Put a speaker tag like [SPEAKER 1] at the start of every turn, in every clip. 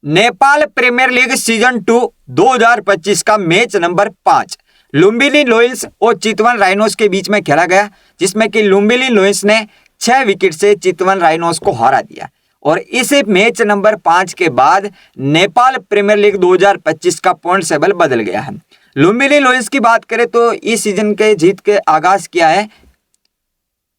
[SPEAKER 1] Nepal premiere league season 2 2025 का match number 5 Lumbini लोयल्स और चितवन rhinos के बीच में खेला गया, जिसमें कि लुम्बिनी लोयल्स ने 6 विकेट से चितवन राइनोस को हरा दिया। और इस मैच नंबर 5 के बाद नेपाल प्रीमियर लीग 2025 का पॉइंट टेबल बदल गया है। लुम्बिनी लोयल्स की बात करें तो इस सीजन के जीत के आगाज किया है।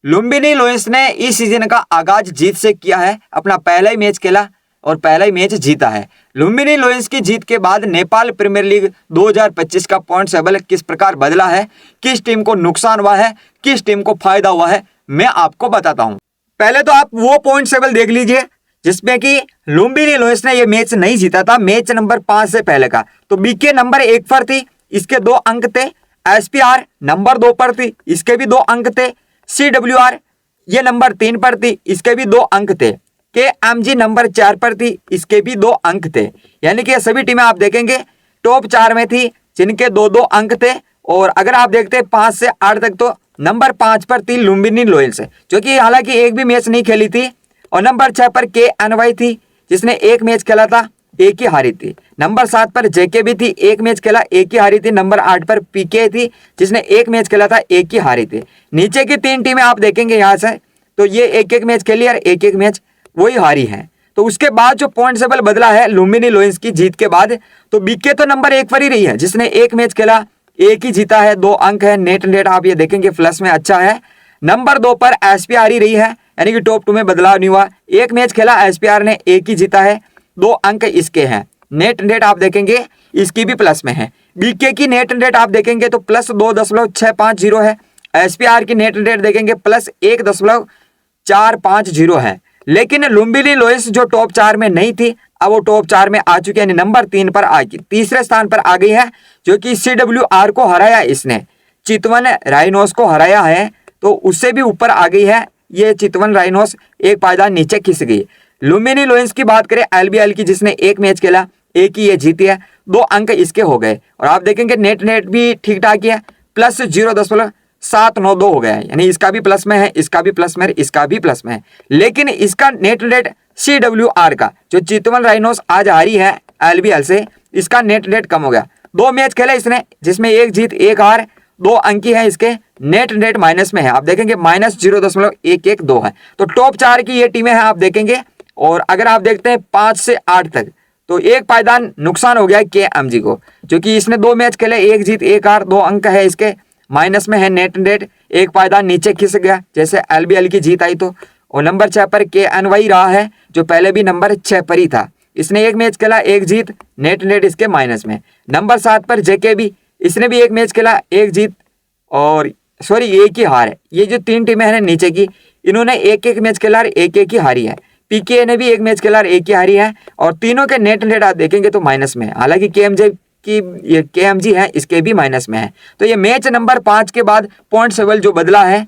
[SPEAKER 1] लुम्बिनी लोयल्स ने इस सीजन का आगाज जीत से किया है। अपना पहला ही मैच खेला और पहला ही मैच जीता है। लुम्बिनी लोयल्स की जीत के बाद नेपाल प्रीमियर लीग 2025 का पॉइंट टेबल किस प्रकार बदला है, किस टीम को नुकसान हुआ है, किस टीम को फायदा हुआ है, मैं आपको बताता हूं। पहले तो आप वो पॉइंट टेबल देख लीजिए जिसमें कि लुम्बिनी लोयल्स ने ये मैच नहीं जीता था, मैच नंबर 5 से पहले का। तो बीके नंबर 1 पर थी, इसके 2 अंक थे। एसपीआर नंबर 2 पर थी, इसके भी 2 अंक थे। सीडब्ल्यूआर ये नंबर 3 पर थी, इसके भी 2 अंक थे। केएमजी नंबर 4 पर थी, इसके भी 2 अंक थे। यानी कि ये सभी टीमें आप देखेंगे टॉप 4 में थी, जिनके 2-2 अंक थे। और अगर आप देखते 5 से 8 तक तो नंबर 5 पर थी लुम्बिनी लोयल्स, जो कि हालांकि एक भी मैच नहीं खेली थी। और नंबर 6 पर केएनवाई थी, जिसने एक मैच खेला था, एक ही हारी थी। नंबर 7 पर जेके भी थी, एक मैच खेला, एक ही हारी थी। नंबर 8 पर पीके थी, जिसने एक मैच खेला था, एक ही हारी थी। नीचे की 3 टीमें आप देखेंगे यहाँ से, तो ये एक मैच खेली और एक मैच वही हारी है। तो उसके बाद जो पॉइंट टेबल बदला है लुम्बिनी लोयल्स की जीत के बाद, तो बीके तो नंबर 1 पर ही रही है, जिसने एक मैच खेला, एक ही जीता है, 2 अंक है। नेट आप ये देखेंगे प्लस में अच्छा है। नंबर 2 पर एसपीआर ही रही है, यानी कि टॉप 2 में बदलाव नहीं हुआ। एक मैच खेला एसपीआर ने, एक ही जीता है, 2 अंक इसके हैं। नेट आप देखेंगे इसकी भी प्लस में है। बीके की नेट आप देखेंगे तो प्लस 2.650 है। एसपीआर की नेट देखेंगे प्लस 1.450 है। लेकिन लुम्बिनी लोयल्स जो टॉप 4 में नहीं थी, अब वो टॉप 4 में आ चुकी है, यानी नंबर 3 पर आ गई, तीसरे स्थान पर आ गई है, जो कि सीडब्ल्यूआर को हराया, इसने चितवन राइनोस को हराया है, तो उससे भी ऊपर आ गई है। ये चितवन राइनोस एक पायदान नीचे खिस गई। लुम्बिनी लोयल्स की बात करें एलबीएल की, जिसने एक मैच खेला, एक ही ये जीती है, 2 अंक इसके हो गए। और आप देखेंगे नेट भी ठीक ठाक ही है, प्लस 0.792 हो गया है, यानी इसका भी प्लस में है, इसका भी प्लस में है, इसका भी प्लस में है। लेकिन इसका नेट सीडब्ल्यूआर का, जो चितवन राइनोस आज हारी है एलबीएल से, इसका नेट कम हो गया। 2 मैच खेले इसने, जिसमें एक जीत एक हार, 2 अंक ही है इसके। नेट माइनस में है, आप देखेंगे माइनस 0.112 है। तो टॉप 4 की ये टीमें हैं आप देखेंगे। और अगर आप देखते हैं 5 से 8 तक, तो एक पायदान नुकसान हो गया केएमजी को, जो कि इसने 2 मैच खेले, एक जीत एक हार, 2 अंक है इसके, माइनस में है। नेट एक पायदान नीचे खिस गया जैसे एलबीएल की जीत आई तो। और नंबर 6 पर केएनवाई रहा है, जो पहले भी नंबर 6 पर ही था, इसने एक मैच खेला, एक जीत, नेट इसके माइनस में। नंबर 7 पर जेके भी, इसने भी एक मैच खेला, एक जीत और एक ही हार है। ये जो 3 टीमें हैं नीचे की, इन्होंने एक मैच खेला और एक ही हारी है। पीके ने भी एक मैच खेला और एक ही हारी है, और तीनों के नेट आप देखेंगे तो माइनस में है। हालांकि केएमजी है, इसके भी माइनस में है। तो ये मैच नंबर 5 के बाद पॉइंट टेबल जो बदला है